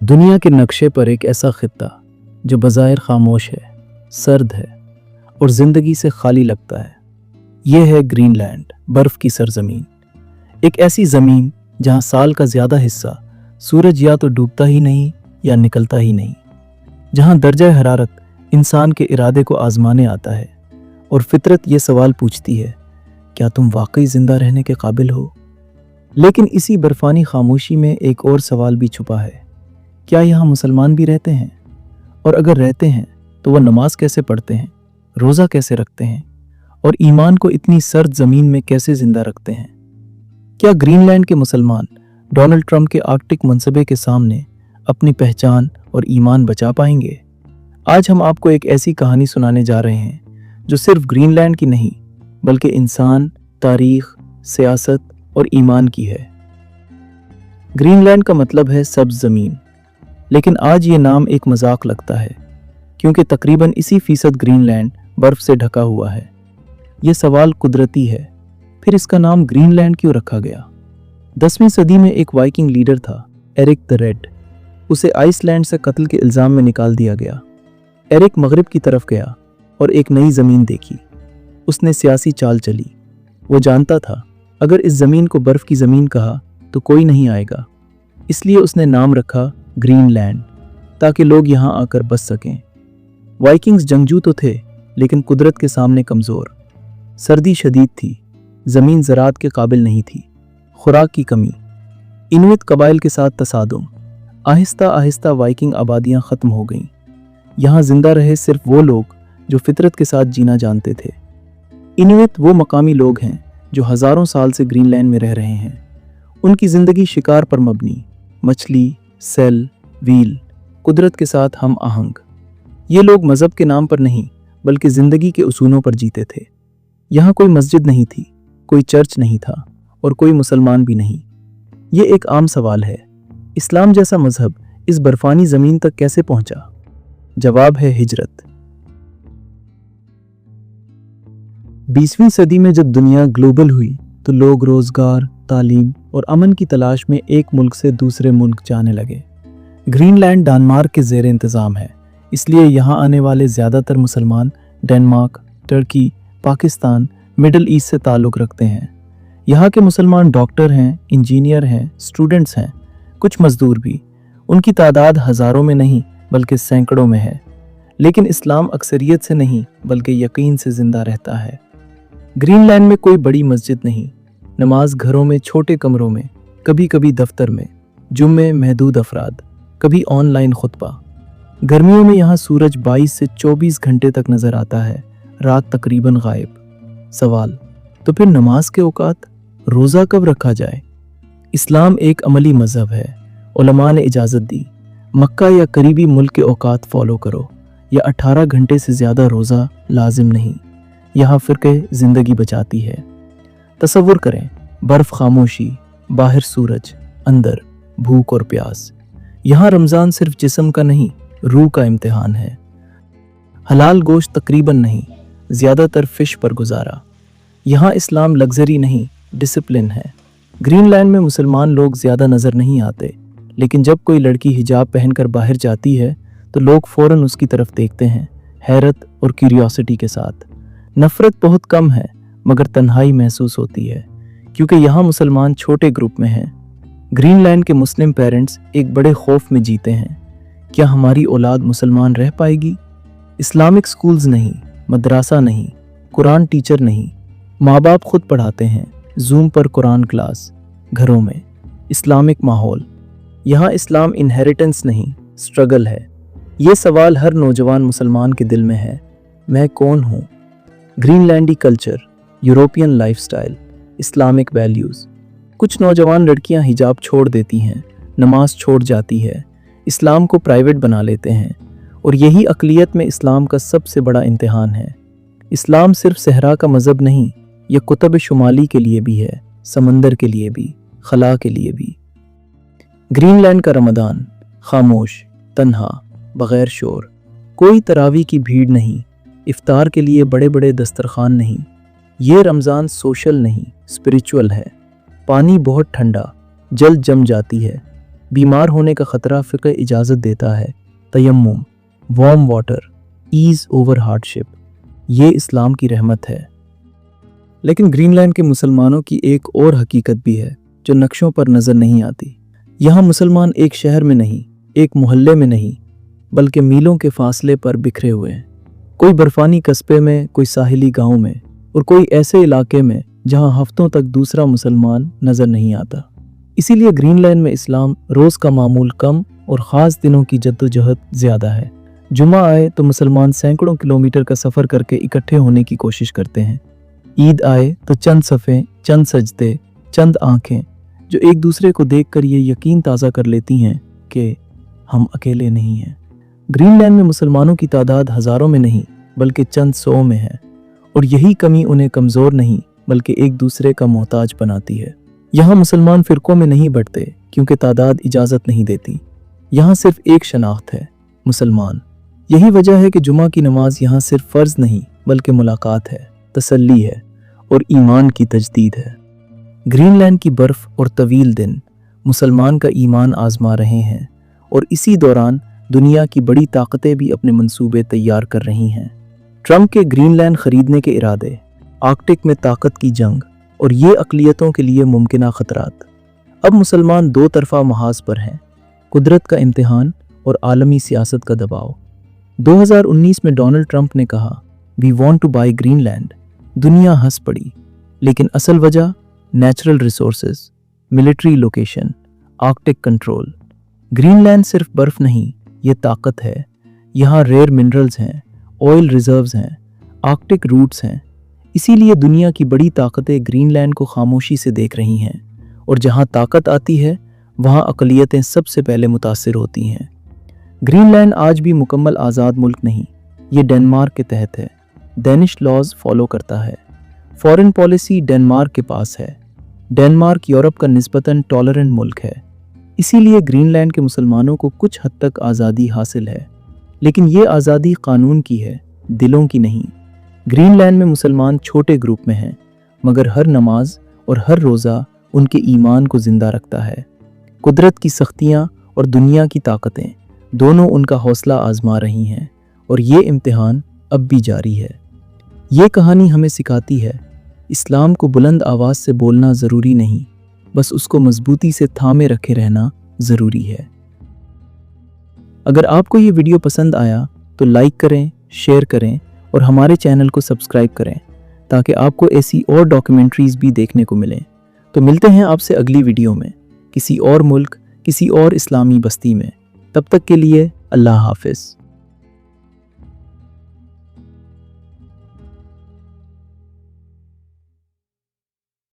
दुनिया के नक्शे पर एक ऐसा खित्ता जो बज़ाहिर खामोश है, सर्द है और ज़िंदगी से खाली लगता है। ये है ग्रीनलैंड, बर्फ़ की सरज़मीन। एक ऐसी ज़मीन जहाँ साल का ज़्यादा हिस्सा सूरज या तो डूबता ही नहीं या निकलता ही नहीं, जहाँ दर्जा हरारत इंसान के इरादे को आज़माने आता है और फितरत ये सवाल पूछती है, क्या तुम वाकई ज़िंदा रहने के काबिल हो? लेकिन इसी बर्फ़ानी खामोशी में एक और सवाल भी छुपा है, क्या यहाँ मुसलमान भी रहते हैं? और अगर रहते हैं तो वह नमाज कैसे पढ़ते हैं, रोज़ा कैसे रखते हैं और ईमान को इतनी सर्द ज़मीन में कैसे ज़िंदा रखते हैं? क्या ग्रीनलैंड के मुसलमान डोनाल्ड ट्रंप के आर्कटिक मनसबे के सामने अपनी पहचान और ईमान बचा पाएंगे? आज हम आपको एक ऐसी कहानी सुनाने जा रहे हैं जो सिर्फ ग्रीनलैंड की नहीं बल्कि इंसान, तारीख, सियासत और ईमान की है। ग्रीनलैंड का मतलब है सब्ज ज़मीन, लेकिन आज ये नाम एक मजाक लगता है क्योंकि तकरीबन इसी फीसद ग्रीनलैंड बर्फ से ढका हुआ है। ये सवाल कुदरती है, फिर इसका नाम ग्रीनलैंड क्यों रखा गया? 10वीं सदी में एक वाइकिंग लीडर था, एरिक द रेड। उसे आइसलैंड से कत्ल के इल्ज़ाम में निकाल दिया गया। एरिक मगरिब की तरफ गया और एक नई ज़मीन देखी। उसने सियासी चाल चली। वो जानता था अगर इस ज़मीन को बर्फ़ की ज़मीन कहा तो कोई नहीं आएगा, इसलिए उसने नाम रखा ग्रीनलैंड ताकि लोग यहाँ आकर बस सकें। वाइकिंग्स जंगजू तो थे लेकिन कुदरत के सामने कमज़ोर। सर्दी शदीद थी, ज़मीन ज़राअत के काबिल नहीं थी, खुराक की कमी, इनुइट कबाइल के साथ तसादुम। आहिस्ता आहिस्ता वाइकिंग आबादियाँ ख़त्म हो गईं। यहाँ ज़िंदा रहे सिर्फ वो लोग जो फितरत के साथ जीना जानते थे। इनुइट वो मकामी लोग हैं जो हज़ारों साल से ग्रीनलैंड में रह रहे हैं। उनकी ज़िंदगी शिकार पर मबनी, मछली, सेल, व्हील, कुदरत के साथ हम आहंग। ये लोग मज़हब के नाम पर नहीं बल्कि ज़िंदगी के उसूलों पर जीते थे। यहाँ कोई मस्जिद नहीं थी, कोई चर्च नहीं था और कोई मुसलमान भी नहीं। ये एक आम सवाल है, इस्लाम जैसा मज़हब इस बर्फ़ानी ज़मीन तक कैसे पहुँचा? जवाब है हिजरत। 20वीं सदी में जब दुनिया ग्लोबल हुई तो लोग रोज़गार, तालीम और अमन की तलाश में एक मुल्क से दूसरे मुल्क जाने लगे। ग्रीनलैंड डेनमार्क के ज़ेर इंतज़ाम है, इसलिए यहाँ आने वाले ज़्यादातर मुसलमान Denmark, Turkey, Pakistan, middle east से ताल्लुक़ रखते हैं। यहाँ के मुसलमान डॉक्टर हैं, इंजीनियर हैं, स्टूडेंट्स हैं, कुछ मज़दूर भी। उनकी तादाद हज़ारों में नहीं बल्कि सैकड़ों में है। लेकिन इस्लाम अक्सरियत से नहीं बल्कि यकीन से ज़िंदा रहता है। ग्रीनलैंड में कोई बड़ी मस्जिद नहीं, नमाज घरों में, छोटे कमरों में, कभी कभी दफ्तर में, जुम्मे महदूद अफराद, कभी ऑनलाइन खुतबा। गर्मियों में यहाँ सूरज 22 से 24 घंटे तक नज़र आता है, रात तकरीबन गायब। सवाल, तो फिर नमाज के औकात, रोज़ा कब रखा जाए? इस्लाम एक अमली मज़हब है। उलमा ने इजाज़त दी, मक्का या करीबी मुल्क के औकात फॉलो करो, या 18 घंटे से ज़्यादा रोज़ा लाजिम नहीं। यहाँ फ़िरक़े ज़िंदगी बचाती है। तसव्वुर करें, बर्फ़, खामोशी, बाहर सूरज, अंदर भूख और प्यास। यहाँ रमज़ान सिर्फ जिस्म का नहीं, रूह का इम्तिहान है। हलाल गोश्त तकरीबन नहीं, ज़्यादातर फ़िश पर गुजारा। यहाँ इस्लाम लग्जरी नहीं, डिसिप्लिन है। ग्रीनलैंड में मुसलमान लोग ज़्यादा नज़र नहीं आते, लेकिन जब कोई लड़की हिजाब पहनकर बाहर जाती है तो लोग फ़ौरन उसकी तरफ देखते हैं, हैरत और क्यूरियोसिटी के साथ। नफ़रत बहुत कम है मगर तन्हाई महसूस होती है क्योंकि यहाँ मुसलमान छोटे ग्रुप में हैं। ग्रीनलैंड के मुस्लिम पेरेंट्स एक बड़े खौफ में जीते हैं, क्या हमारी औलाद मुसलमान रह पाएगी? इस्लामिक स्कूल्स नहीं, मदरसा नहीं, कुरान टीचर नहीं, माँ बाप खुद पढ़ाते हैं, जूम पर कुरान क्लास, घरों में इस्लामिक माहौल। यहाँ इस्लाम इनहेरिटेंस नहीं, स्ट्रगल है। ये सवाल हर नौजवान मुसलमान के दिल में है, मैं कौन हूँ? ग्रीनलैंडी culture, European lifestyle, Islamic values. कुछ नौजवान लड़कियां हिजाब छोड़ देती हैं, नमाज छोड़ जाती है, इस्लाम को प्राइवेट बना लेते हैं, और यही अक़लियत में इस्लाम का सबसे बड़ा इम्तिहान है। इस्लाम सिर्फ सहरा का मज़हब नहीं, यह कुतुब शुमाली के लिए भी है, समंदर के लिए भी, खला के लिए भी। ग्रीनलैंड का रमदान, खामोश, तन्हा, बग़ैर शोर, कोई तरावी की भीड़ नहीं, इफ्तार के लिए बड़े बड़े दस्तरखान नहीं। ये रमज़ान सोशल नहीं, स्पिरिचुअल है। पानी बहुत ठंडा, जल्द जम जाती है, बीमार होने का खतरा फ़िक़्ह इजाज़त देता है। तयम्मुम, warm water, ease over hardship, ये इस्लाम की रहमत है। लेकिन ग्रीनलैंड के मुसलमानों की एक और हकीकत भी है जो नक्शों पर नज़र नहीं आती। यहाँ मुसलमान एक शहर में नहीं, एक मोहल्ले में नहीं, बल्कि मीलों के फासले पर बिखरे हुए हैं। कोई बर्फानी कस्बे में, कोई साहिली गांव में और कोई ऐसे इलाके में जहां हफ्तों तक दूसरा मुसलमान नज़र नहीं आता। इसीलिए ग्रीनलैंड में इस्लाम रोज़ का मामूल कम और ख़ास दिनों की जद्दोजहद ज़्यादा है। जुमा आए तो मुसलमान सैकड़ों किलोमीटर का सफ़र करके इकट्ठे होने की कोशिश करते हैं। ईद आए तो चंद सफ़े, चंद सजदे, चंद आँखें जो एक दूसरे को देखकर ये यकीन ताज़ा कर लेती हैं कि हम अकेले नहीं हैं। ग्रीनलैंड में मुसलमानों की तादाद हज़ारों में नहीं बल्कि चंद सौ में है, और यही कमी उन्हें कमज़ोर नहीं बल्कि एक दूसरे का मोहताज बनाती है। यहाँ मुसलमान फ़िरक़ों में नहीं बढ़ते क्योंकि तादाद इजाज़त नहीं देती। यहाँ सिर्फ एक शनाख्त है, मुसलमान। यही वजह है कि जुमा की नमाज यहाँ सिर्फ फ़र्ज़ नहीं बल्कि मुलाकात है, तसल्ली है और ईमान की तजदीद है। ग्रीनलैंड की बर्फ़ और तवील दिन मुसलमान का ईमान आज़मा रहे हैं, और इसी दौरान दुनिया की बड़ी ताकतें भी अपने मंसूबे तैयार कर रही हैं। ट्रंप के ग्रीनलैंड ख़रीदने के इरादे, आर्कटिक में ताकत की जंग और ये अक़लियतों के लिए मुमकिना ख़तरात। अब मुसलमान दो तरफ़ा महाज पर हैं, कुदरत का इम्तिहान और आलमी सियासत का दबाव। 2019 में डोनाल्ड ट्रंप ने कहा, we want to buy Greenland. दुनिया हंस पड़ी, लेकिन असल वजह natural resources, military location, Arctic control. Greenland सिर्फ बर्फ़ नहीं, ये ताकत है। यहाँ रेयर मिनरल्स हैं, ऑयल रिजर्व्स हैं, आर्कटिक रूट्स हैं। इसीलिए दुनिया की बड़ी ताकतें ग्रीनलैंड को खामोशी से देख रही हैं, और जहाँ ताकत आती है वहाँ अक़लियतें सबसे पहले मुतासिर होती हैं। ग्रीनलैंड आज भी मुकम्मल आज़ाद मुल्क नहीं, ये डेनमार्क के तहत है, डेनिश लॉज फॉलो करता है। फॉरेन पॉलिसी डेनमार्क के पास है। डेनमार्क यूरोप का निस्बतन टॉलरेंट मुल्क है, इसीलिए ग्रीनलैंड के मुसलमानों को कुछ हद तक आज़ादी हासिल है, लेकिन ये आज़ादी कानून की है, दिलों की नहीं। ग्रीनलैंड में मुसलमान छोटे ग्रुप में हैं, मगर हर नमाज और हर रोज़ा उनके ईमान को ज़िंदा रखता है। कुदरत की सख्तियाँ और दुनिया की ताकतें दोनों उनका हौसला आज़मा रही हैं, और ये इम्तिहान अब भी जारी है। ये कहानी हमें सिखाती है, इस्लाम को बुलंद आवाज़ से बोलना ज़रूरी नहीं, बस उसको मजबूती से थामे रखे रहना ज़रूरी है। अगर आपको ये वीडियो पसंद आया तो लाइक करें, शेयर करें और हमारे चैनल को सब्सक्राइब करें ताकि आपको ऐसी और डॉक्यूमेंट्रीज़ भी देखने को मिलें। तो मिलते हैं आपसे अगली वीडियो में, किसी और मुल्क, किसी और इस्लामी बस्ती में। तब तक के लिए अल्लाह हाफ़िज़।